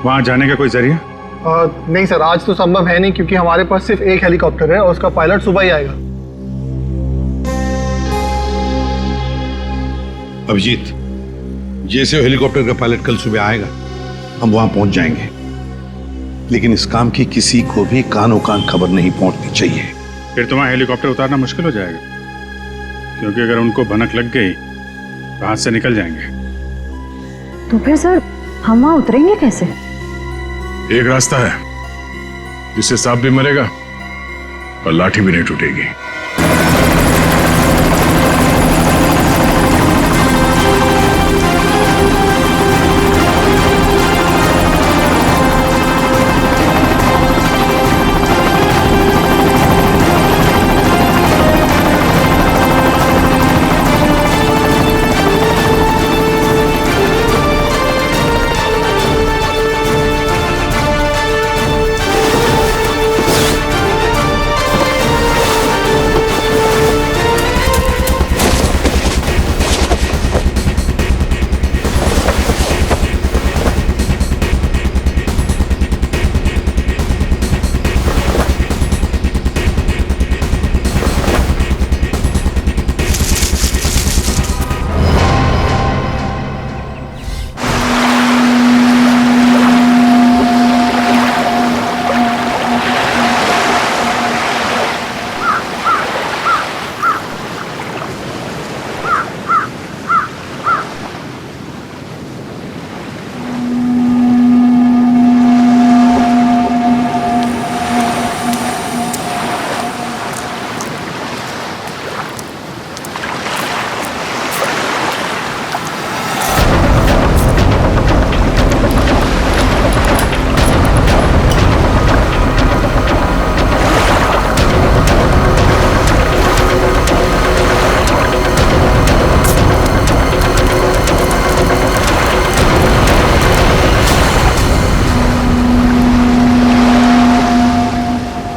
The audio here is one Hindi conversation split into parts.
वहां जाने का कोई जरिया? नहीं सर, आज तो संभव है नहीं क्योंकि हमारे पास सिर्फ एक हेलीकॉप्टर है और उसका पायलट सुबह ही आएगा। अभिजीत, जैसे हेलीकॉप्टर का पायलट कल सुबह आएगा हम वहां पहुंच जाएंगे, लेकिन इस काम की किसी को भी कानो कान खबर नहीं पहुंचनी चाहिए। फिर तुम्हारा हेलीकॉप्टर उतारना मुश्किल हो जाएगा, क्योंकि अगर उनको भनक लग गई तो हाथ से निकल जाएंगे। तो फिर सर हम वहां उतरेंगे कैसे? एक रास्ता है जिससे सांप भी मरेगा और लाठी भी नहीं टूटेगी।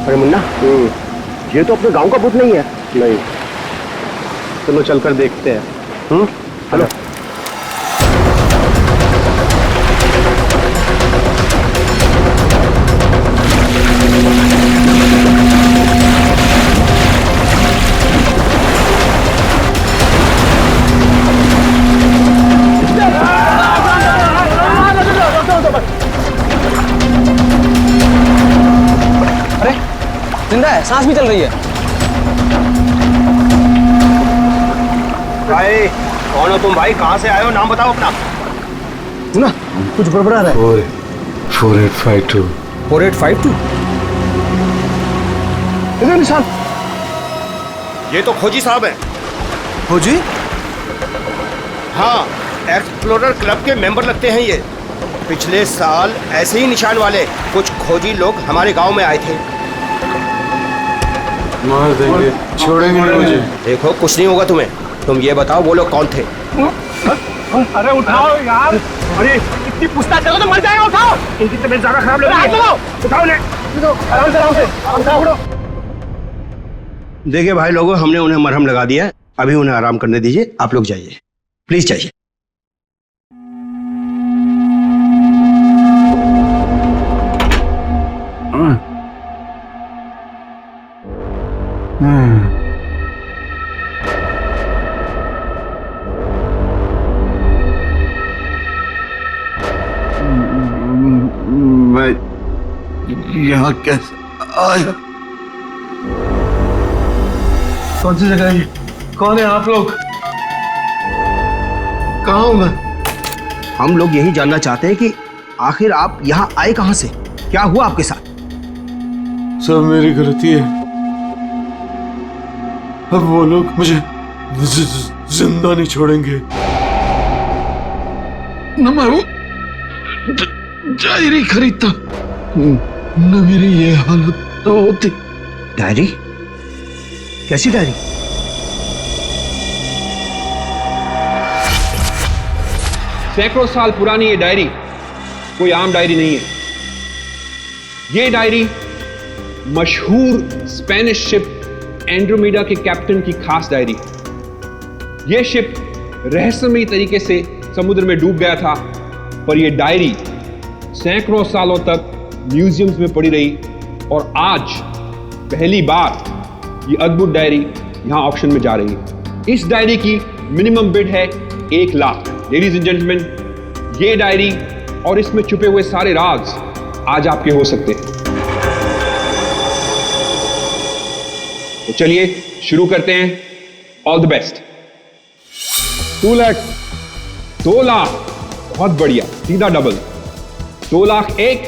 अरे मुन्ना, ये तो अपने गांव का भूत नहीं है। नहीं, चलो चलकर देखते हैं। हेलो। जिंदा है, सांस भी चल रही है। भाई कौन हो तुम? भाई कहाँ से आए हो? नाम बताओ अपना। ना कुछ गड़बड़ा रहा है। 4852। 4852? इधर निशान। ये तो खोजी साहब हैं। खोजी? हाँ, एक्सप्लोरर क्लब के मेंबर लगते हैं ये। पिछले साल ऐसे ही निशान वाले कुछ खोजी लोग हमारे गांव में आए थे। मार देंगे, छोड़ेंगे नहीं मुझे। देखो कुछ नहीं होगा तुम्हें। तुम ये बताओ वो लोग कौन थे? अरे उठाओ यार, अरे इतनी पूछताछ करो तो मर जाएगा। उठाओ, इनकी तबीयत ज्यादा खराब लग रही है। उठाओ ले, आराम से उठाओ। देखिए भाई लोगों, हमने उन्हें मरहम लगा दिया है, अभी उन्हें आराम करने दीजिए। आप लोग जाइए, प्लीज जाइए। मैं यहाँ कैसे आया? कौन सी जगह है? कौन है आप लोग? कहाँ हूँ मैं? हम लोग यही जानना चाहते हैं कि आखिर आप यहाँ आए कहाँ से? क्या हुआ आपके साथ? सब मेरी गलती है। अब वो लोग मुझे जिंदा नहीं छोड़ेंगे। न मैं वो डायरी खरीदता, न मेरी ये हालत तो होती। डायरी? कैसी डायरी? सैकड़ों साल पुरानी ये डायरी कोई आम डायरी नहीं है। ये डायरी मशहूर स्पेनिश शिप एंड्रोमेडा के कैप्टन की खास डायरी है। यह शिप रहस्यमयी तरीके से समुद्र में डूब गया था, पर यह डायरी सैकड़ों सालों तक म्यूजियम्स में पड़ी रही और आज पहली बार ये अद्भुत डायरी यहां ऑक्शन में जा रही है। इस डायरी की मिनिमम बिड है 1 लाख। लेडीज एंड जेंटलमैन, ये डायरी और इसमें छुपे हुए सारे राज आज आपके हो सकते हैं। तो चलिए शुरू करते हैं। All the best. 2 lakh. 2 lakh, बहुत बढ़िया, सीधा double. 2 lakh 1,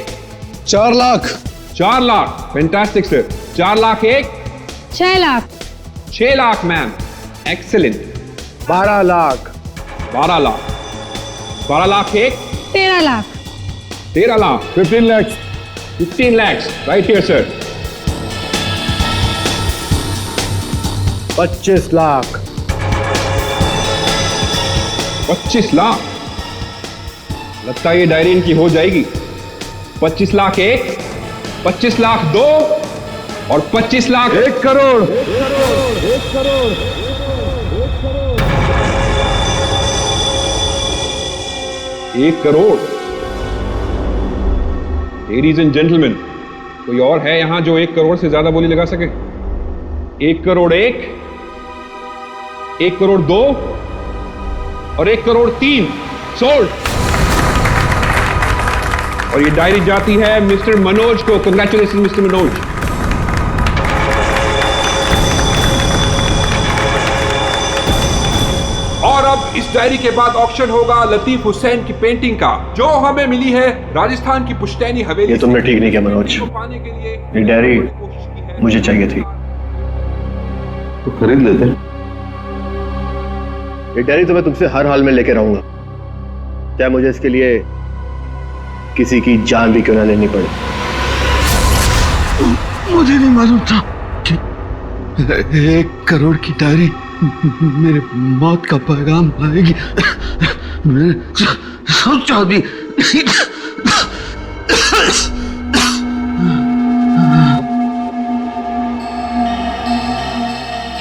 4 lakh. 4 lakh, fantastic sir. 4 lakh 1, 6 lakh. 6 lakh ma'am, excellent. 12 lakh. 12 lakh. 12 lakh 1, 13 lakh. 13 lakh. 15 lakhs। 15 lakhs, right here sir। 25 lakh. 25 lakh, लगता है ये डायरी इनकी हो जाएगी। 25 लाख 1, 25 लाख 2 और 25 lakh 1 crore. 1 crore. Ladies and gentleman, कोई और है यहां जो 1 करोड़ से ज्यादा बोली लगा सके? 1 करोड़ 1, 1 करोड़ 2 और 1 करोड़ 3 सोल्ड। और ये डायरी जाती है मिस्टर मनोज को। Congratulation mister Manoj. और अब इस डायरी के बाद ऑक्शन होगा लतीफ हुसैन की पेंटिंग का, जो हमें मिली है राजस्थान की पुश्तैनी हवेली। ये तुमने ठीक नहीं किया मनोज। पाने के लिए ये डायरी मुझे चाहिए थी, तो खरीद लेते। ये डायरी तो मैं तुमसे हर हाल में लेके रहूंगा, चाहे मुझे इसके लिए किसी की जान भी क्यों ना लेनी पड़े। मुझे नहीं मालूम था कि 1 करोड़ की डायरी मेरे मौत का पैगाम लाएगी। मैंने सोचा भी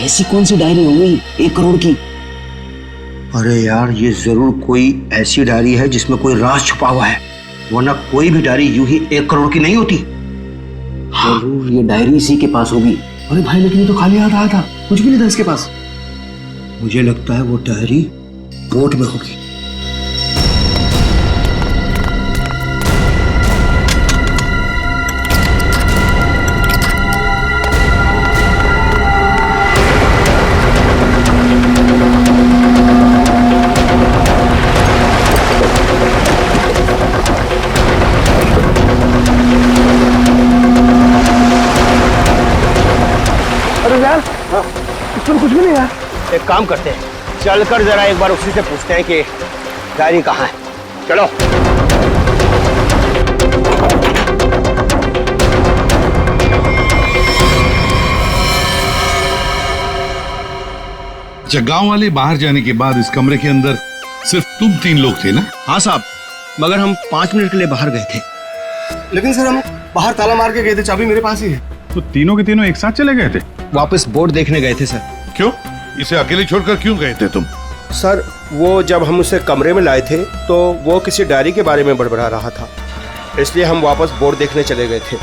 ऐसी कौन सी डायरी हो गई 1 करोड़ की? अरे यार, ये जरूर कोई ऐसी डायरी है जिसमें कोई राज छुपा हुआ है, वरना कोई भी डायरी यूं ही 1 करोड़ की नहीं होती। जरूर ये डायरी इसी के पास होगी। अरे भाई, लेकिन ये तो खाली हाथ आया था, कुछ भी नहीं था इसके पास। मुझे लगता है वो डायरी बोट में होगी। इसमें कुछ भी नहीं है। एक काम करते हैं, चलकर जरा एक बार उसी से पूछते हैं कि डायरी कहाँ है। चलो। अच्छा, गांव वाले बाहर जाने के बाद इस कमरे के अंदर सिर्फ तुम 3 लोग थे ना? हाँ साहब, मगर हम 5 मिनट के लिए बाहर गए थे। लेकिन सर, हम बाहर ताला मार के गए थे, चाबी मेरे पास ही है। तो तीनों के तीनों एक साथ चले गए थे? वापस बोर्ड देखने गए थे सर। क्यों? इसे अकेले छोड़कर क्यों गए थे तुम? सर, वो जब हम उसे कमरे में लाए थे तो वो किसी डायरी के बारे में बड़बड़ा रहा था, इसलिए हम वापस बोर्ड देखने चले गए थे।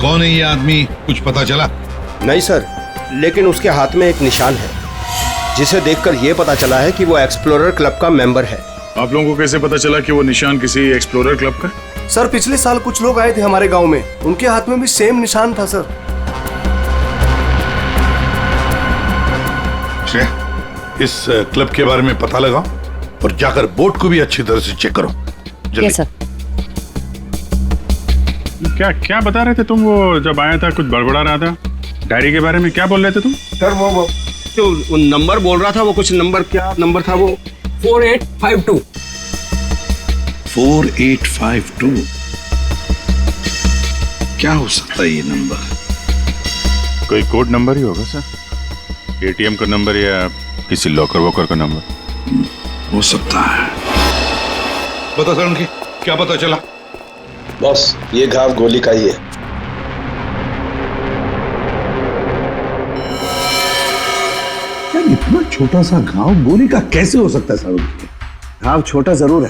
कौन है ये आदमी, कुछ पता चला? नहीं सर, लेकिन उसके हाथ में एक निशान है, जिसे देखकर यह पता चला है कि वो एक्सप्लोरर क्लब का मेंबर है। आप लोगों को कैसे पता चला कि वो निशान किसी एक्सप्लोरर क्लब का? सर, पिछले साल कुछ लोग आए थे हमारे गांव में, उनके हाथ में भी सेम निशान था सर। इस क्लब के बारे में पता लगाओ और जाकर बोर्ड को भी अच्छी तरह से चेक करो। Yes sir. क्या क्या बता रहे थे तुम? वो जब आया था कुछ बड़बड़ा रहा था डायरी के बारे में, क्या बोल रहे थे तुम? सर, वो जो नंबर बोल रहा था, वो कुछ नंबर, क्या नंबर था वो? 4852। 4852 क्या हो सकता है ये नंबर? कोई कोड नंबर ही होगा सर, एटीएम का नंबर या किसी लॉकर वॉकर का नंबर हो सकता है। बता सर, उनकी क्या पता चला? बॉस, ये घाव गोली का ही है। यार, इतना छोटा सा घाव गोली का कैसे हो सकता है साहब? घाव छोटा जरूर है,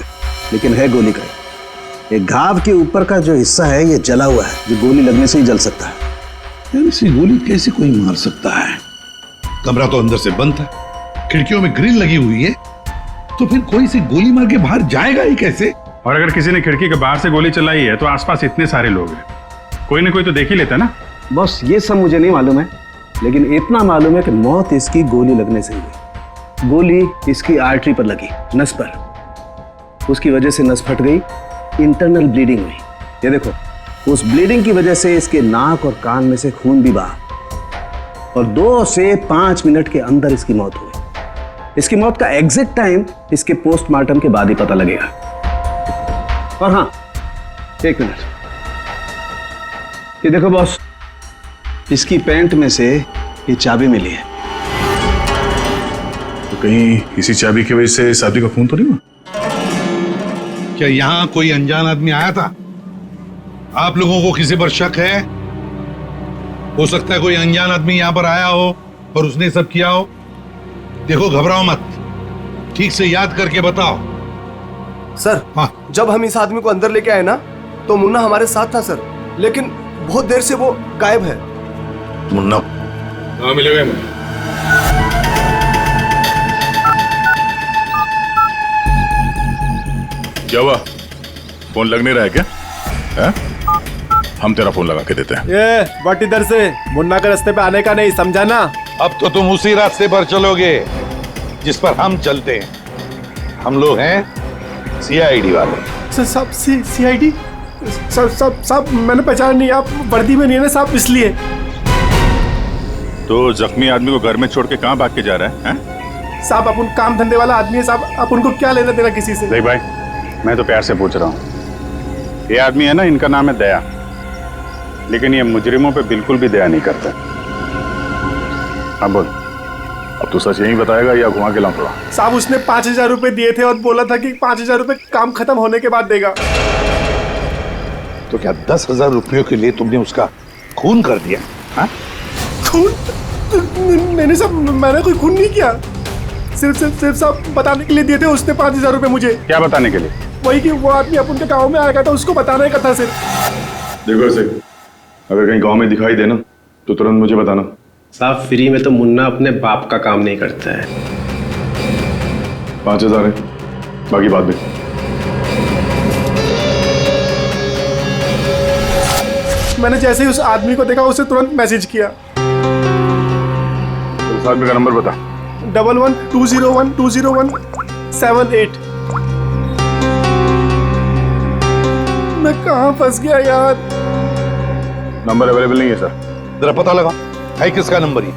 लेकिन है गोली का। एक घाव के ऊपर का जो हिस्सा है ये जला हुआ है, जो गोली लगने से ही जल सकता है। यार इसी गोली कैसे कोई मार सकता है? कमरा तो अंदर से बंद था, खिड़कियों में ग्रिल लगी हुई है, तो फिर कोई से गोली मार के बाहर जाएगा ही कैसे? और अगर किसी ने खिड़की के बाहर से गोली चलाई है तो आसपास इतने सारे लोग हैं, कोई ना कोई तो देख ही लेता ना। बस ये सब मुझे नहीं मालूम है, लेकिन इतना मालूम है कि मौत इसकी गोली लगने से हुई। गोली इसकी आर्टरी पर लगी, नस पर। उसकी वजह से नस फट गई, इंटरनल ब्लीडिंग हुई। ये देखो, उस ब्लीडिंग की वजह से इसके नाक और कान में से खून भी बहा और 2 से 5 मिनट के अंदर इसकी मौत हुई। इसकी मौत का एग्जैक्ट टाइम इसके पोस्टमार्टम के बाद ही पता लगेगा। और हाँ, 1 मिनट, ये देखो बॉस, इसकी पैंट में से ये चाबी मिली है। तो कहीं इसी चाबी की वजह से शादी का खून तो नहीं हुआ? क्या यहाँ कोई अनजान आदमी आया था? आप लोगों को किसी पर शक है? हो सकता है कोई अनजान आदमी यहाँ पर आया हो और उसने सब किया हो। देखो घबराओ मत, ठीक से याद करके बताओ। सर, हाँ, जब हम इस आदमी को अंदर लेके आए ना, तो मुन्ना हमारे साथ था सर, लेकिन बहुत देर से वो गायब है। मुन्ना कहाँ मिलेगा मुझे? क्या हुआ? फोन लग नहीं रहा है क्या? है? हम तेरा फोन लगा के देते हैं। ये बट इधर से मुन्ना के रास्ते पे आने का नहीं, समझा ना? अब तो तुम उसी रास्ते पर चलोगे जिस पर हम चलते हैं। हम लोग हैं सीआईडी वाले। सब सीआईडी? सब मैंने पहचान नहीं, आप वर्दी में नहीं है ना साहब, इसलिए। तो जख्मी आदमी को घर में छोड़ के कहाँ भाग के जा रहा है? साहब अपन काम धंधे वाला आदमी है साहब, आप उनको क्या लेना देना किसी से? देख भाई, मैं तो प्यार से पूछ रहा हूँ। ये आदमी है ना, इनका नाम है दया, लेकिन ये मुजरिमों पे बिल्कुल भी दया नहीं करता। हाँ बोल, अब तो सच यही बताएगा या घुमा के लाऊंगा? साहब उसने 5,000 रुपए दिए थे और बोला था कि 5,000 रुपए काम खत्म होने के बाद देगा। तो क्या 10,000 रुपयों के लिए तुमने उसका खून कर दिया? हाँ? खून? नहीं साहब, मैंने कोई खून नहीं किया। सिर्फ साहब बताने के लिए दिए थे उसने 5,000 रुपए मुझे। क्या बताने के लिए? वही कि वो आदमी अपन के गाँव में आएगा था, उसको बताने का था सिर्फ। देखो ऐसे, अगर कहीं गांव में दिखाई देना तो तुरंत मुझे बताना। साहब फ्री में तो मुन्ना अपने बाप का काम नहीं करता है। 5,000 है, बाकी बाद में। मैंने जैसे ही उस आदमी को देखा उसे तुरंत मैसेज किया। तो उस आदमी का नंबर बता। 1120120178। मैं कहाँ फंस गया यार? नंबर अवेलेबल नहीं है सर। जरा पता लगा है किसका नंबर ही।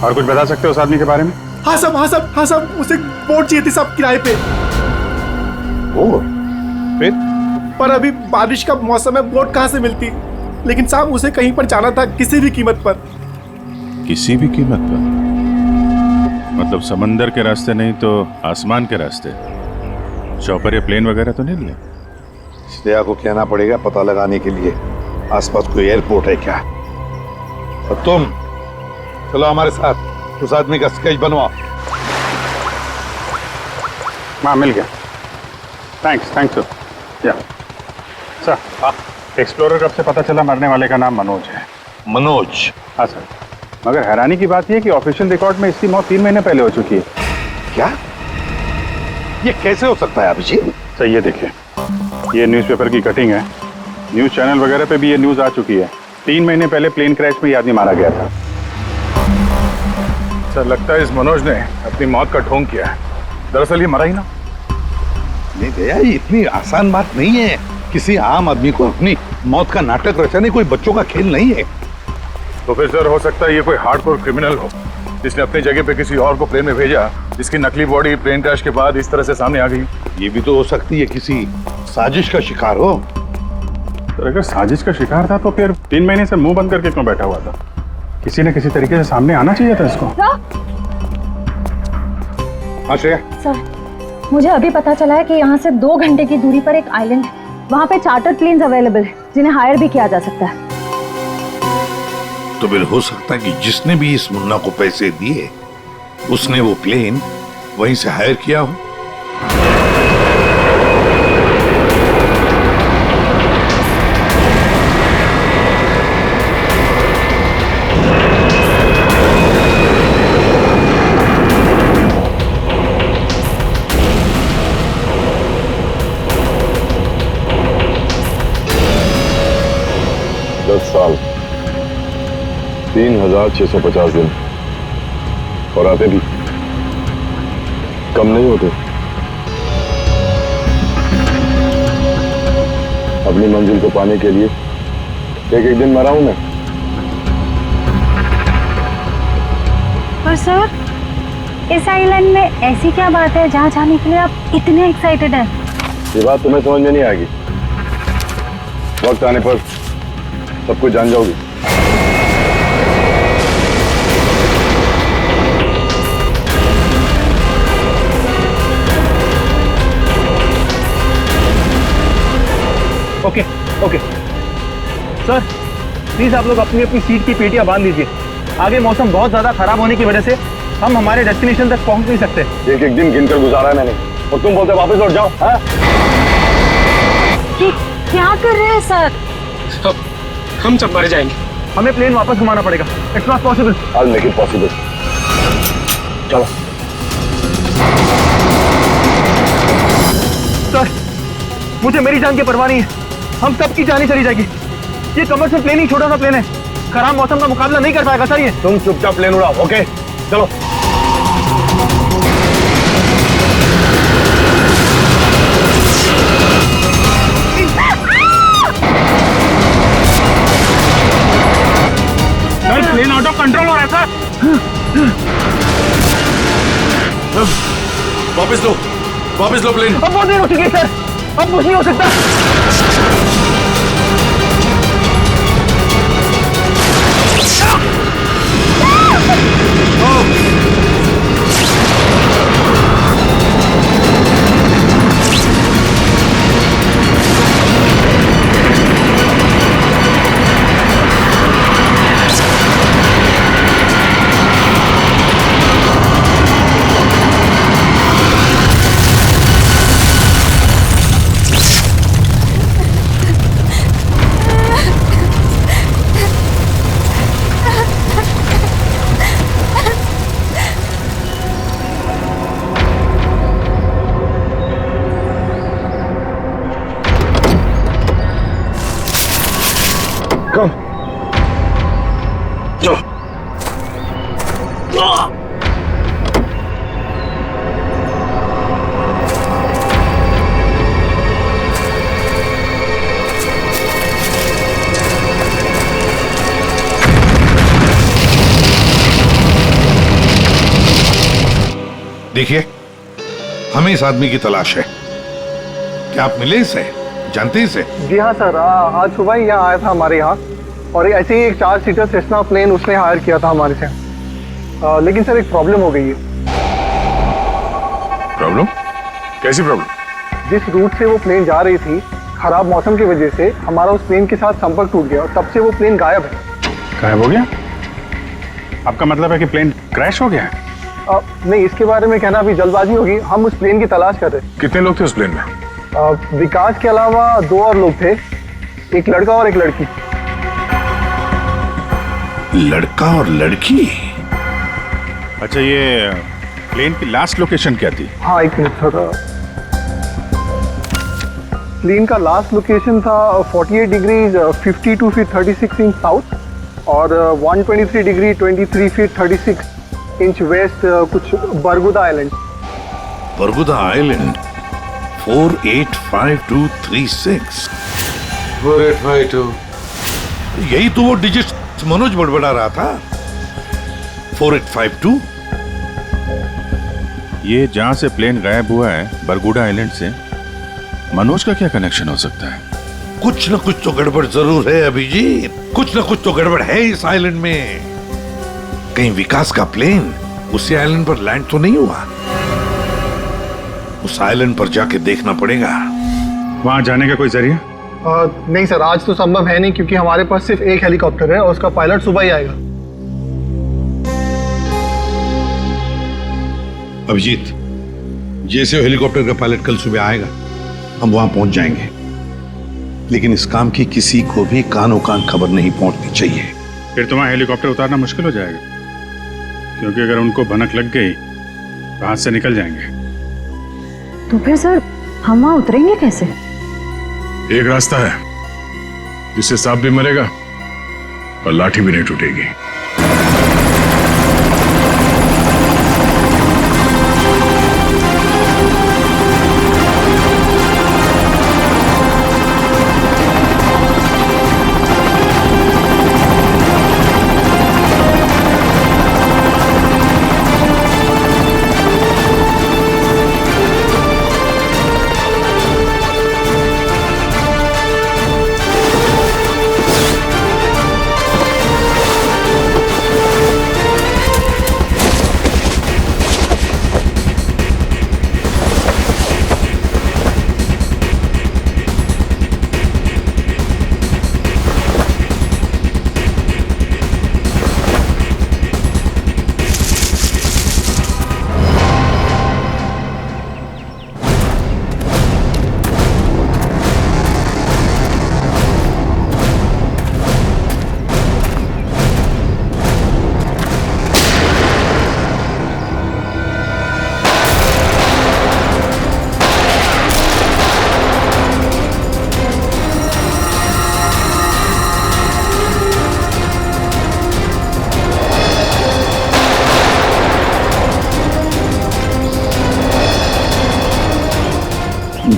और कुछ बता सकते हो उस आदमी के बारे में? हाँ साहब, उसे बोट चाहिए थी साहब किराए पे। ओ, फिर? पर अभी बारिश का मौसम है, बोट कहाँ से मिलती? लेकिन साहब उसे कहीं पर जाना था, किसी भी कीमत पर। किसी भी कीमत पर? मतलब समंदर के रास्ते नहीं तो आसमान के रास्ते? चौपर या प्लेन वगैरह तो नहीं लिया? श्रेया को कहना पड़ेगा पता लगाने के लिए आसपास कोई एयरपोर्ट है क्या। और तुम चलो हमारे साथ, उस आदमी का स्केच बनवाओ। हाँ मिल गया, थैंक्स या सर। एक्सप्लोरर कब से पता चला मरने वाले का नाम मनोज है? मनोज? हाँ सर, मगर हैरानी की बात यह है कि ऑफिशियल रिकॉर्ड में इसकी मौत 3 महीने पहले हो चुकी है। क्या? ये कैसे हो सकता है अभिजीत? सर ये देखिए, ये न्यूज़पेपर की कटिंग है, न्यूज़ चैनल वगैरह पे भी ये न्यूज़ आ चुकी है। 3 महीने पहले प्लेन क्रैश में ये आदमी मारा गया था। सर लगता है इस मनोज ने अपनी मौत का ढोंग किया है। दरअसल ये मरा ही ना। नहीं भैया, ये इतनी आसान बात नहीं है। किसी आम आदमी को अपनी मौत का नाटक रचाने कोई बच्चों का खेल नहीं है। तो फिर सर हो सकता है ये कोई हार्डकोर क्रिमिनल हो जिसने अपनी जगह पे किसी और को प्लेन में भेजा, जिसकी नकली बॉडी प्लेन क्रैश के बाद इस तरह से सामने आ गई। ये भी तो हो सकती है किसी साजिश का शिकार हो। तो अगर साजिश का शिकार था तो फिर 3 महीने से मुंह बंद करके क्यों बैठा हुआ था? किसी न किसी तरीके से सामने आना चाहिए था इसको। हाँ श्रेया। सर मुझे अभी पता चला है कि यहाँ से 2 घंटे की दूरी पर एक आइलैंड है, वहाँ पे चार्टर प्लेन्स अवेलेबल है जिन्हें हायर भी किया जा सकता है। तो फिर हो सकता है कि जिसने भी इस मुन्ना को पैसे दिए उसने वो प्लेन वहीं से हायर किया हो। साल 3650 दिन और आते भी कम नहीं होते। अपनी मंजिल को पाने के लिए एक एक दिन मरा हूं मैं। पर सर, इस आइलैंड में ऐसी क्या बात है जहाँ जाने के लिए आप इतने एक्साइटेड हैं? ये बात तुम्हें समझ में नहीं आएगी, वक्त आने पर सब कुछ जान जाओगी। ओके ओके सर, प्लीज आप लोग अपनी अपनी सीट की पेटियां बांध लीजिए। आगे मौसम बहुत ज्यादा खराब होने की वजह से हम हमारे डेस्टिनेशन तक पहुंच नहीं सकते। एक एक दिन गिनकर गुजारा है मैंने, और तुम बोलते वापस लौट जाओ। हाँ? क्या कर रहे हैं सर? हम सब मर जाएंगे। हमें प्लेन वापस घुमाना पड़ेगा। It's not possible. I'll make it possible। चलो। सर, मुझे मेरी जान की परवाह नहीं है। हम सबकी जान ही चली जाएगी। ये कमर्शियल प्लेन ही छोटा सा प्लेन है, खराब मौसम का मुकाबला नहीं कर पाएगा सर ये। तुम चुपचाप प्लेन उड़ाओ। ओके चलो। प्लेन आउट ऑफ कंट्रोल हो रहा है सर। वापस लो प्लेन। अब बहुत देर हो चुकी है सर, अब कुछ नहीं हो सकता। देखिए, हमें इस आदमी की तलाश है। क्या आप मिले इसे? जानते हैं इसे? जी हाँ सर, आज सुबह ही यहाँ आया था हमारे यहाँ, और ऐसे ही एक 4 सीटर सेस्ना प्लेन उसने हायर किया था हमारे से। लेकिन सर एक प्रॉब्लम हो गई है। प्रॉब्लम? कैसी प्रॉब्लम? जिस रूट से वो प्लेन जा रही थी, खराब मौसम की वजह से हमारा उस प्लेन के साथ संपर्क टूट गया और तब से वो प्लेन गायब है। गायब हो गया? आपका मतलब है कि प्लेन क्रैश हो गया है? नहीं, इसके बारे में कहना अभी जल्दबाजी होगी। हम उस प्लेन की तलाश कर रहे हैं। कितने लोग थे उस प्लेन में? विकास के अलावा 2 और लोग थे, एक लड़का और एक लड़की। लड़का और लड़की? अच्छा, ये प्लेन की लास्ट लोकेशन क्या थी? हाँ, एक मिनट सर। प्लेन का लास्ट लोकेशन था 48 डिग्री 52 फीट 36 इंच साउथ और 123 डिग्री 23 फीट 36 इंच वेस्ट, कुछ बरगुदा आइलैंड। बरगुदा आइलैंड 485236। 4852। यही तो वो डिजिट मनोज बड़बड़ा रहा था। 4852। ये जहां से प्लेन गायब हुआ है, बरगुडा आइलैंड से, मनोज का क्या कनेक्शन हो सकता है? कुछ न कुछ तो गड़बड़ जरूर है अभिजीत, कुछ न कुछ तो गड़बड़ है इस आइलैंड में। कहीं विकास का प्लेन उसी आइलैंड पर लैंड तो नहीं हुआ? उस आइलैंड पर जाके देखना पड़ेगा। वहां जाने का कोई जरिया? नहीं सर, आज तो संभव है नहीं, क्योंकि हमारे पास सिर्फ एक हेलीकॉप्टर है और उसका पायलट सुबह ही आएगा। अभिजीत, जैसे हेलीकॉप्टर का पायलट कल सुबह आएगा हम वहां पहुंच जाएंगे, लेकिन इस काम की किसी को भी कानो कान खबर नहीं पहुंचनी चाहिए। फिर तुम्हारा हेलीकॉप्टर उतारना मुश्किल हो जाएगा, क्योंकि अगर उनको भनक लग गई तो हाथ से निकल जाएंगे। तो फिर सर हम वहाँ उतरेंगे कैसे? एक रास्ता है जिससे सांप भी मरेगा और लाठी भी नहीं टूटेगी।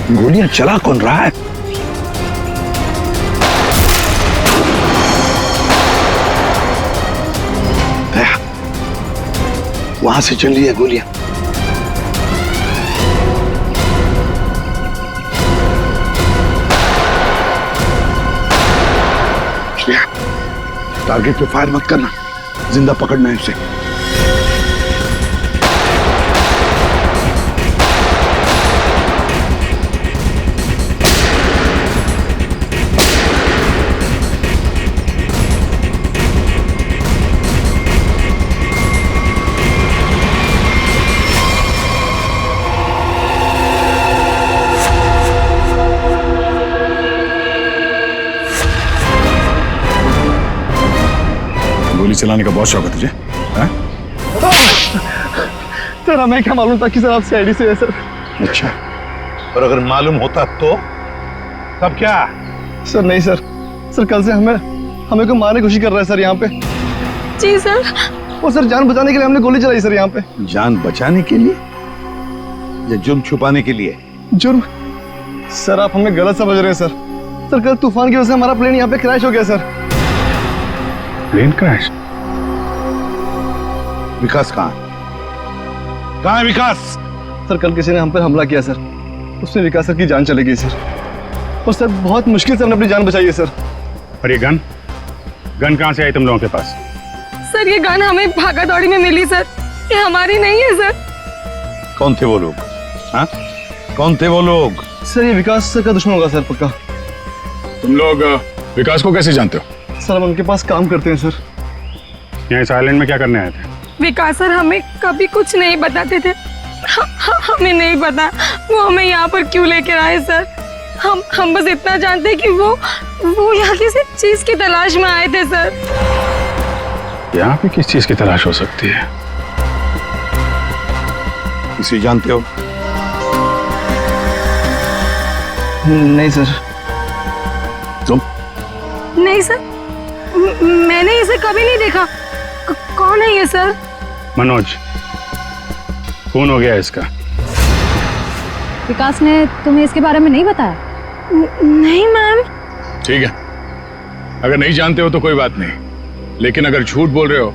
गोलियां चला कौन रहा है? वहां से चल रही है गोलियां। टारगेट पे फायर मत करना, जिंदा पकड़ना है उसे। गोली चलाने का बहुत शौक है तुझे, हाँ? सर हमें क्या मालूम था कि सर आप सीआईडी से है सर। अच्छा, और अगर मालूम होता तो तब क्या? सर नहीं सर, सर कल से हमें को मारने की कोशिश कर रहा है सर यहाँ पे। जी सर। वो सर जान बचाने के लिए हमने गोली चलाई सर यहाँ पे। जान बचाने के लिए या जुर्म छुपाने के लिए? जुर्म? सर आप हमें गलत समझ रहे हैं सर। सर कल तूफान की वजह से हमारा प्लेन यहाँ पे क्रैश हो गया सर। Plane crash? विकास कहाँ है विकास? सर कल किसी ने हम पर हमला किया सर, उसमें विकास सर की जान चली गई सर। और सर बहुत मुश्किल से हमने अपनी जान बचाई है सर। और ये गन कहाँ से आई तुम लोगों के पास? सर ये गन हमें भागा दौड़ी में मिली सर, ये हमारी नहीं है सर। कौन थे वो लोग? हाँ, कौन थे वो लोग? सर ये विकास सर का दुश्मन होगा सर पक्का। तुम लोग विकास को कैसे जानते हो? सर हम उनके पास काम करते हैं सर। यहाँ इस आइलैंड में क्या करने आए थे? विकास सर हमें कभी कुछ नहीं बताते थे, हमें नहीं पता वो हमें यहाँ पर क्यों लेकर आए सर। हम बस इतना जानते हैं कि वो यहाँ किसी चीज की तलाश में आए थे सर। यहाँ पे किस चीज की तलाश हो सकती है? इसे जानते हो? नहीं सर। तुम? नहीं सर, मैंने इसे कभी नहीं देखा। कौन है ये सर? मनोज, खून हो गया इसका। विकास ने तुम्हें इसके बारे में नहीं बताया? नहीं मैम। ठीक है, अगर नहीं जानते हो तो कोई बात नहीं, लेकिन अगर झूठ बोल रहे हो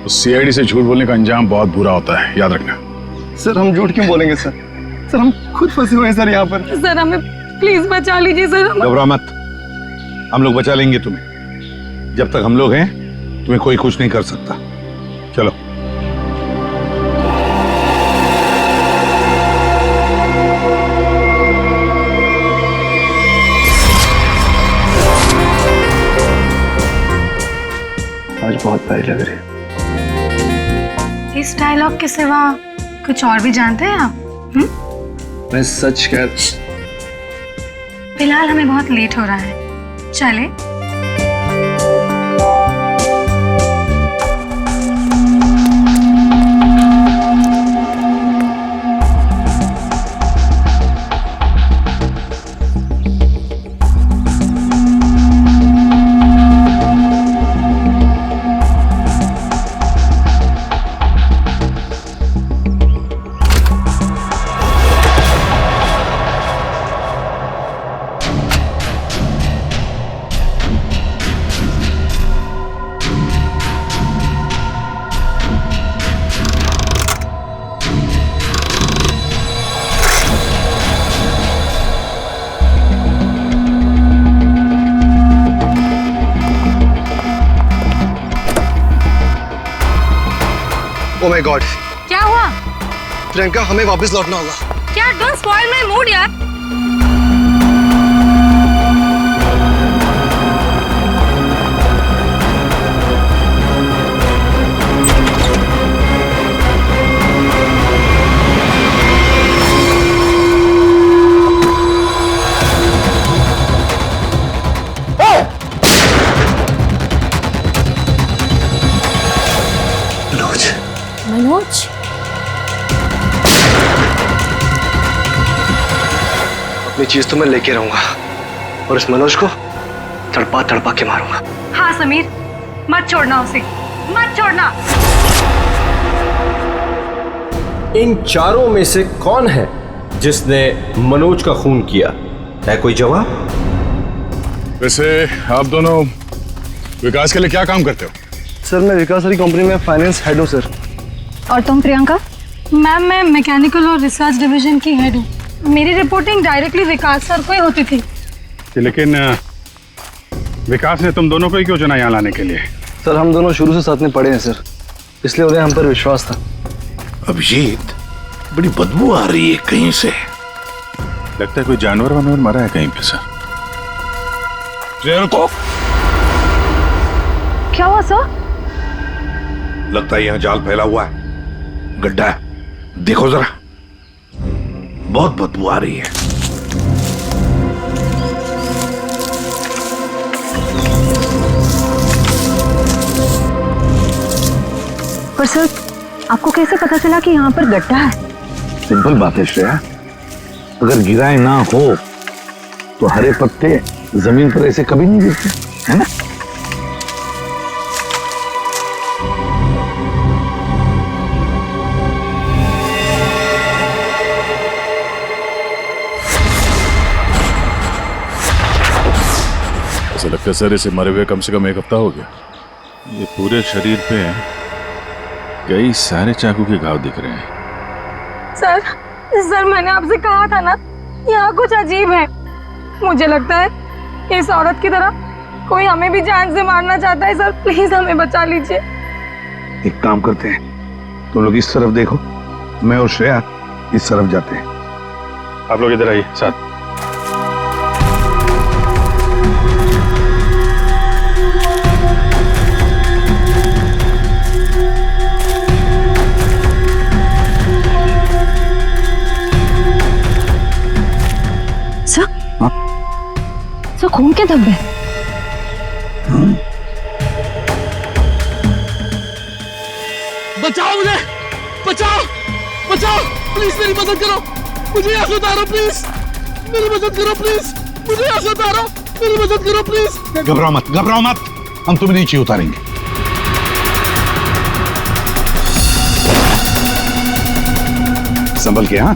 तो सीआईडी से झूठ बोलने का अंजाम बहुत बुरा होता है, याद रखना। सर हम झूठ क्यों बोलेंगे सर? सर हम खुद फंसे हुए हैं सर यहाँ पर। सर हमें प्लीज बचा लीजिए सर। घबरा मत, हम लोग बचा लेंगे तुम्हें। जब तक हम लोग हैं तुम्हें कोई कुछ नहीं कर सकता। चलो। आज बहुत प्यारी लग रही है। इस डायलॉग के सिवा कुछ और भी जानते हैं आप? मैं सच कह, फिलहाल हमें बहुत लेट हो रहा है, चले? ओ माय गॉड, क्या हुआ? प्रियंका हमें वापस लौटना होगा। क्या? डोंट स्पॉइल माय मूड यार। मनोज, अपनी चीज तो मैं लेके रहूंगा और इस मनोज को तड़पा तड़पा के मारूंगा। हाँ समीर, मत छोड़ना उसे, मत छोड़ना। इन चारों में से कौन है जिसने मनोज का खून किया? है कोई जवाब? वैसे आप दोनों विकास के लिए क्या काम करते हो? सर मैं विकास सर की कंपनी में फाइनेंस हेड हूँ सर। और तुम प्रियंका? मैम मैं मैकेनिकल और रिसर्च डिवीजन की हेड हूँ। मेरी रिपोर्टिंग डायरेक्टली विकास सर को ही होती थी। लेकिन विकास ने तुम दोनों को ही क्यों चुना यहाँ लाने के लिए? सर हम दोनों शुरू से साथ में पढ़े हैं सर, इसलिए उन्हें हम पर विश्वास था। अभिजीत, बड़ी बदबू आ रही है कहीं से। लगता है कोई जानवर वानवर मरा है कहीं पे सर। क्या हुआ सर? लगता है यहाँ जाल फैला हुआ है, गड्ढा है। देखो जरा, बहुत बदबू आ रही है। पर सर आपको कैसे पता चला कि यहाँ पर गड्ढा है? सिंपल बात है श्रेया, अगर गिराए ना हो तो हरे पत्ते जमीन पर ऐसे कभी नहीं गिरते, है ना? ऐसा लगता है सर इसे मरे हुए कम से कम 1 हफ्ता हो गया। ये पूरे शरीर पे कई सारे चाकू के घाव दिख रहे हैं। सर मैंने आपसे कहा था ना, यहाँ कुछ अजीब है। मुझे लगता है इस औरत की तरह कोई हमें भी जान से मारना चाहता है। सर प्लीज हमें बचा लीजिए। एक काम करते हैं, तुम लोग इस तरफ देखो, मैं और श्रेया इस तरफ जाते हैं। आप लोग इधर आइए साथ। सर खून के धब्बे। बचाओ मुझे, बचाओ बचाओ, प्लीज मेरी मदद करो, मुझे यहाँ से उतारो प्लीज, मेरी मदद करो प्लीज, मुझे यहाँ से उतारो, मेरी मदद करो प्लीज। घबराओ मत, घबराओ मत, हम तुम्हें नीचे उतारेंगे। संभल के। हाँ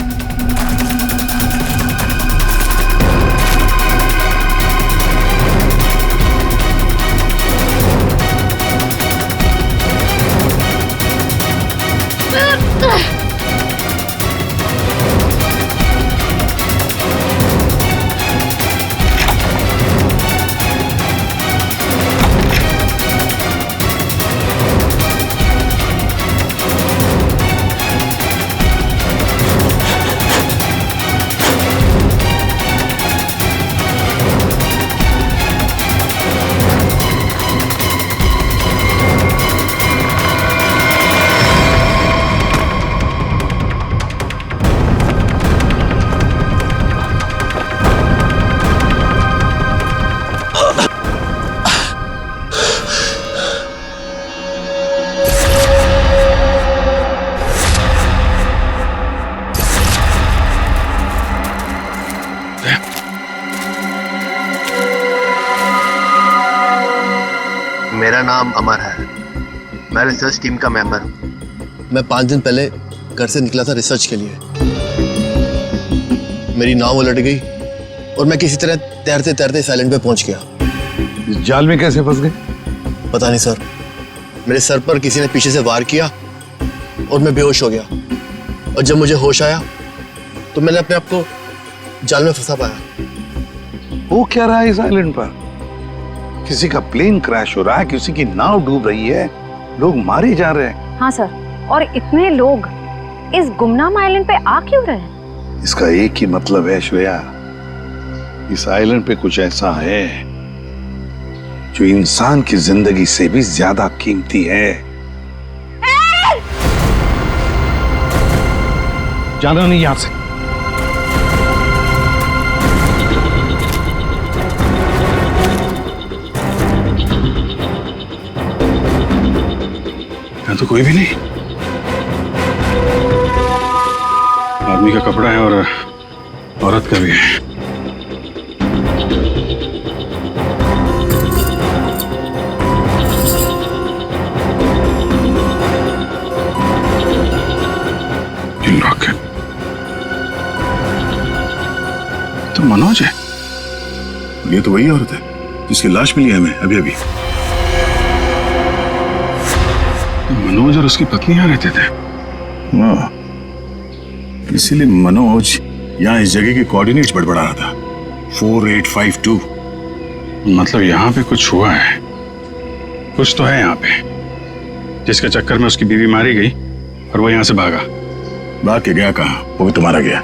मेरा नाम अमर है, मैं रिसर्च टीम का मेंबर हूँ। मैं 5 दिन पहले घर से निकला था रिसर्च के लिए। मेरी नाव उलट गई और मैं किसी तरह तैरते तैरते इस आइलैंड पे पहुंच गया। इस जाल में कैसे फंस गए? पता नहीं सर, मेरे सर पर किसी ने पीछे से वार किया और मैं बेहोश हो गया। और जब मुझे होश आया तो मैंने अपने आप को जाल में फंसा पाया। वो क्या रहा है इस आइलैंड पर? किसी का प्लेन क्रैश हो रहा है, किसी की नाव डूब रही है, लोग मारे जा रहे हैं। हाँ सर, और इतने लोग इस गुमनाम आइलैंड पे आ क्यों रहे हैं? इसका एक ही मतलब है श्रेया, इस आइलैंड पे कुछ ऐसा है जो इंसान की जिंदगी से भी ज्यादा कीमती है। जाना नहीं यहां से। यहाँ तो कोई भी नहीं। आदमी का कपड़ा है और औरत का भी है। तो मनोज है, ये तो वही औरत है जिसकी लाश मिली है हमें अभी अभी। मनोज और उसकी पत्नी यहाँ रहते थे। वाह, इसीलिए मनोज यहाँ इस जगह के कोऑर्डिनेट्स बड़बड़ा रहा था। 4852। मतलब यहाँ पे कुछ हुआ है, कुछ तो है यहाँ पे, जिसके चक्कर में उसकी बीवी मारी गई और वो यहाँ से भागा। भाग के गया कहाँ? वो भी तुम्हारा गया।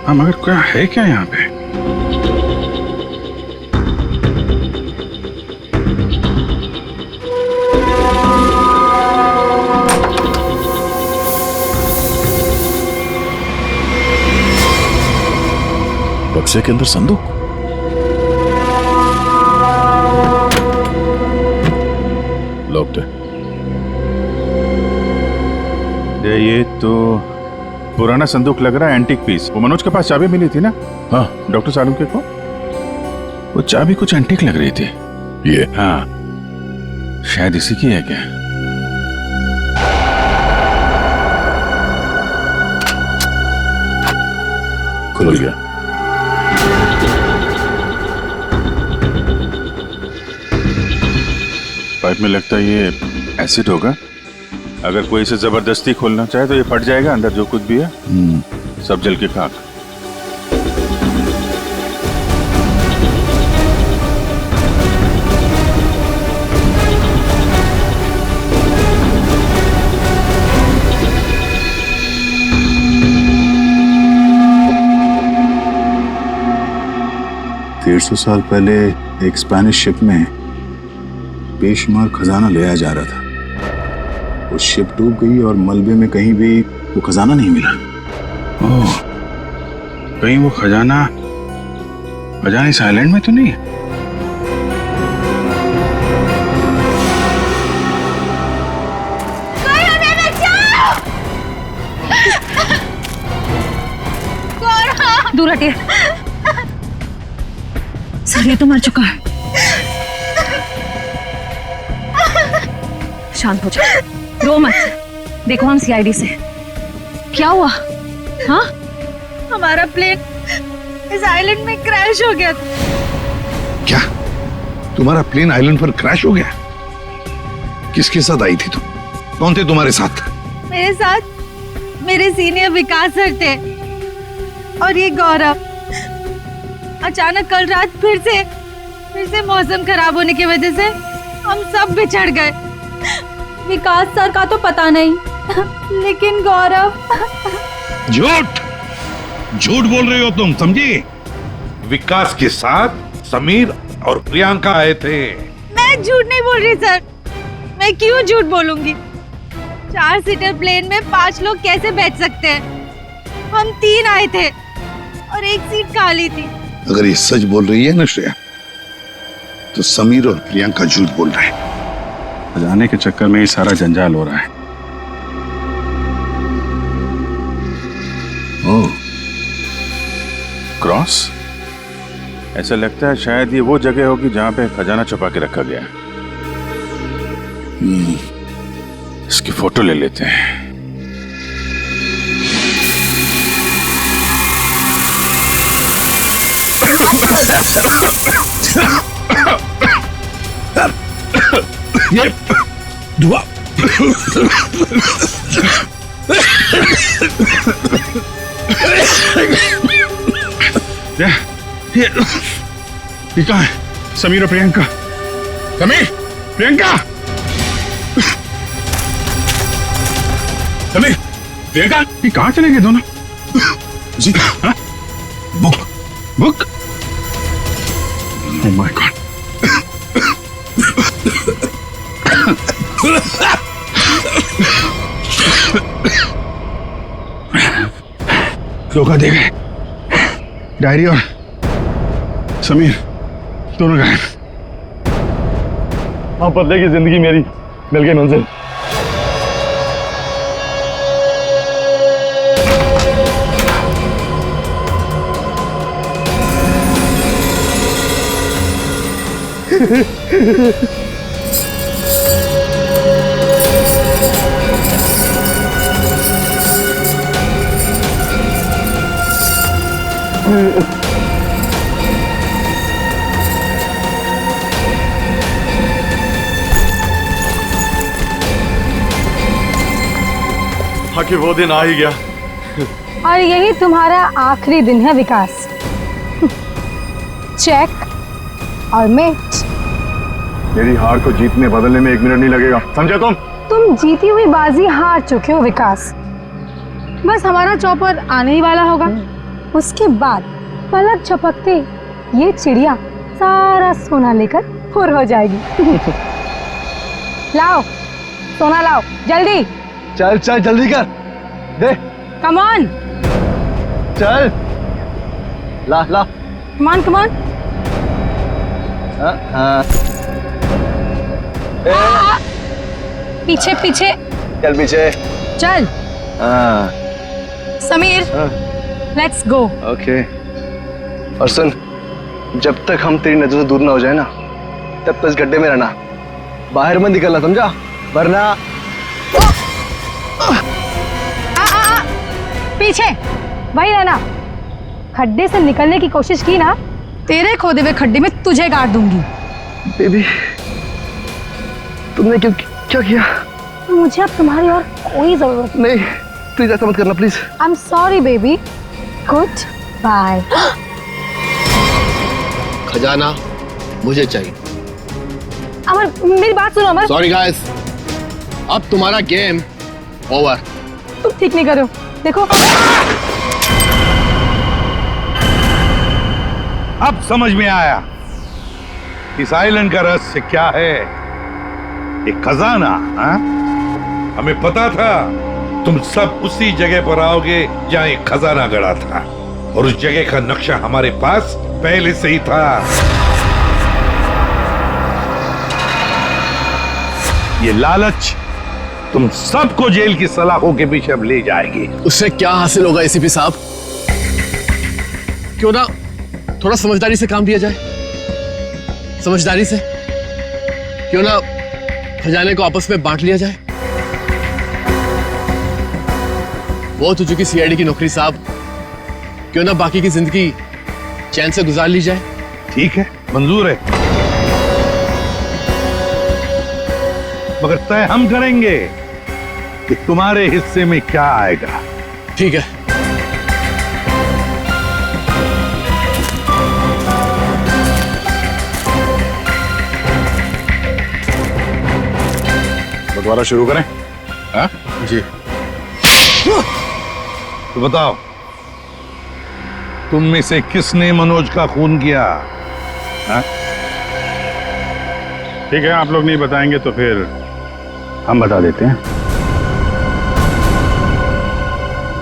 हाँ, मगर क्या है क्या यहाँ पे? बक्से के अंदर संदूक। लॉक्ड है। ये तो पुराना संदूक लग रहा है, एंटीक पीस। वो मनोज के पास चाबी मिली थी ना? हाँ, डॉक्टर सालुंके को। वो चाबी कुछ एंटीक लग रही थी। ये? हाँ, शायद इसी की है क्या? खुल गया। पाइप में लगता है ये एसिड होगा। अगर कोई इसे जबरदस्ती खोलना चाहे तो ये फट जाएगा, अंदर जो कुछ भी है सब जल के खाक। सौ साल पहले एक स्पेनिश शिप में बेशुमार खजाना ले आया जा रहा था। वो शिप डूब गई और मलबे में कहीं भी वो खजाना नहीं मिला। ओह, कहीं वो खजाना इस आइलैंड में तो नहीं है? दूर हटिए सर, ये तो मर चुका है। शांत हो जाओ, रो मत। देखो हम सीआईडी से। क्या हुआ? हाँ, हमारा प्लेन इस आइलैंड में क्रैश हो गया। क्या तुम्हारा प्लेन आइलैंड पर क्रैश हो गया? किसके साथ आई थी तुम? कौन थे तुम्हारे साथ? मेरे साथ मेरे सीनियर विकास सर थे और ये गौरव। अचानक कल रात फिर से मौसम खराब होने की वजह से हम सब बिछड़ गए। विकास सर का तो पता नहीं, लेकिन गौरव। झूठ बोल रही हो तुम, समझी? विकास के साथ समीर और प्रियंका आए थे। मैं झूठ नहीं बोल रही सर, मैं क्यों झूठ बोलूंगी? 4 सीटर प्लेन में 5 लोग कैसे बैठ सकते हैं? हम 3 आए थे और एक सीट खाली थी। अगर ये सच बोल रही है ना श्रेया, तो समीर और प्रियंका झूठ बोल रहे हैं। खजाने के चक्कर में ये सारा जंजाल हो रहा है। ओह, क्रॉस? ऐसा लगता है शायद ये वो जगह होगी जहां पे खजाना छुपा के रखा गया है। इसकी फोटो ले लेते हैं। ये धुआं ये कहाँ है? समीर और प्रियंका। समीर, प्रियंका, समीर, प्रियंका, ये कहाँ चले गए दोनों? जी, हाँ? Book, book? Oh my God! धोखा दे गए। डायरी और समीर दोनों गायब। हाँ, बदले की जिंदगी मेरी मिल गई मंजिल। हाँ कि वो दिन आ ही गया। और यही तुम्हारा आखिरी दिन है विकास। चेक और मेट। मेरी हार को जीतने बदलने में 1 मिनट नहीं लगेगा, समझे तुम जीती हुई बाजी हार चुके हो विकास। बस हमारा चौपर आने ही वाला होगा। उसके बाद पलक झपकते ये चिड़िया सारा सोना लेकर फुर हो जाएगी। लाओ सोना लाओ जल्दी। चल चल जल्दी कर दे। Come on. चल ला ला। Come on. पीछे पीछे चल पीछे चल। Sameer let's go. ओके। और सुन, जब तक हम तेरी नजर से दूर ना हो जाए ना, तब तक इस गड्ढे में रहना, बाहर मत निकलना, समझा? वरना पीछे वही रहना। खड्डे से निकलने की कोशिश की ना, तेरे खोदे हुए खड्डे में तुझे गाड़ दूंगी। बेबी, तुमने क्या किया? मुझे अब तुम्हारी और कोई जरूरत नहीं। प्लीज ऐसा मत करना please. I am sorry baby. Goodbye. खजाना मुझे चाहिए। अमर मेरी बात सुनो अमर। सॉरी गाइस, अब तुम्हारा गेम ओवर। तुम ठीक नहीं कर रहे हो, देखो। अब समझ में आया इस आइलैंड का रहस्य क्या है। एक खजाना। हाँ? हमें पता था तुम सब उसी जगह पर आओगे जहां एक खजाना गड़ा था, और उस जगह का नक्शा हमारे पास पहले से ही था। ये लालच तुम सबको जेल की सलाखों के पीछे अब ले जाएगी। उससे क्या हासिल होगा एसीपी साहब? क्यों ना थोड़ा समझदारी से काम लिया जाए। समझदारी से क्यों ना खजाने को आपस में बांट लिया जाए। बहुत हो चुकी सीआईडी की नौकरी साहब, क्यों ना बाकी की जिंदगी चैन से गुजार ली जाए। ठीक है, मंजूर है, मगर तय हम करेंगे कि तुम्हारे हिस्से में क्या आएगा। ठीक है। बंटवारा शुरू करें? हाँ? जी। तो बताओ, तुम में से किसने मनोज का खून किया? हाँ? ठीक है, आप लोग नहीं बताएंगे तो फिर हम बता देते हैं।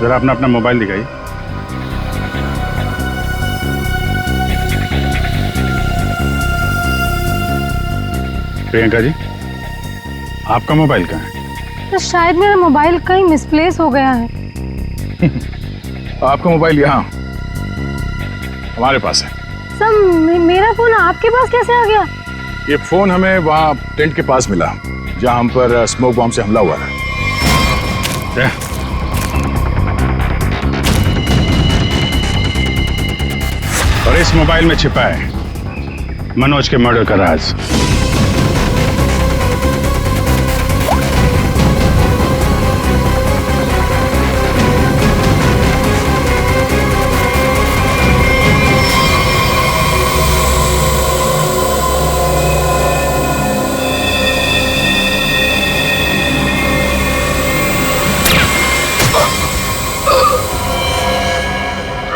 जरा अपना अपना मोबाइल दिखाइए। प्रियंका जी, आपका मोबाइल कहाँ है? तो शायद मेरा मोबाइल कहीं मिसप्लेस हो गया है। आपका मोबाइल यहाँ हमारे पास है। सर मेरा फोन आपके पास कैसे आ गया? ये फोन हमें वहाँ टेंट के पास मिला। जहां हम पर स्मोक बॉम्ब से हमला हुआ है। और इस मोबाइल में छिपा है मनोज के मर्डर का राज।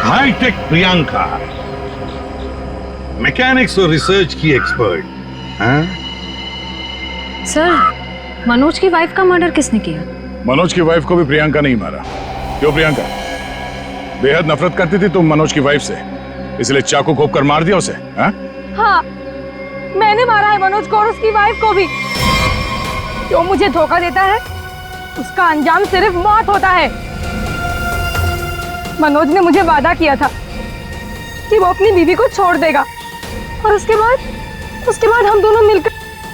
हाईटेक प्रियंका, मैकेनिक्स और रिसर्च की एक्सपर्ट। हाँ? सर, मनोज की वाइफ का मर्डर किसने किया? मनोज की वाइफ को भी प्रियंका नहीं मारा। क्यों प्रियंका? बेहद नफरत करती थी तुम मनोज की वाइफ से, इसलिए चाकू घोंप कर मार दिया उसे? हाँ, मैंने मारा है मनोज को और उसकी वाइफ को भी। जो मुझे धोखा देता है उसका अंजाम सिर्फ मौत होता है। मनोज ने मुझे वादा किया था कि वो अपनी बीवी को छोड़ देगा और उसके बाद हम दोनों मिलकर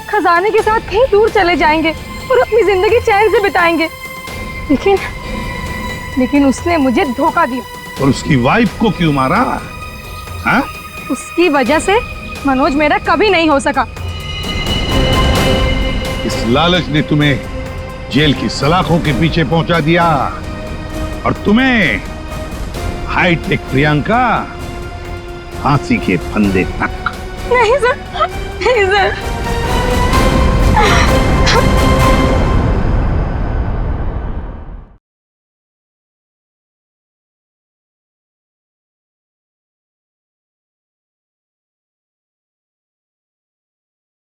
खजाने के साथ कहीं दूर चले जाएंगे और अपनी जिंदगी चैन से बिताएंगे। लेकिन उसने मुझे धोखा दिया। और उसकी वाइफ को क्यों मारा? हाँ? उसकी वजह से मनोज मेरा कभी नहीं हो सका। इस लालच ने तुम्हें जेल की सलाखों के पीछे पहुंचा दिया और तुम्हें हाईटेक प्रियंका फांसी के फंदे तक। नहीं सर, नहीं सर।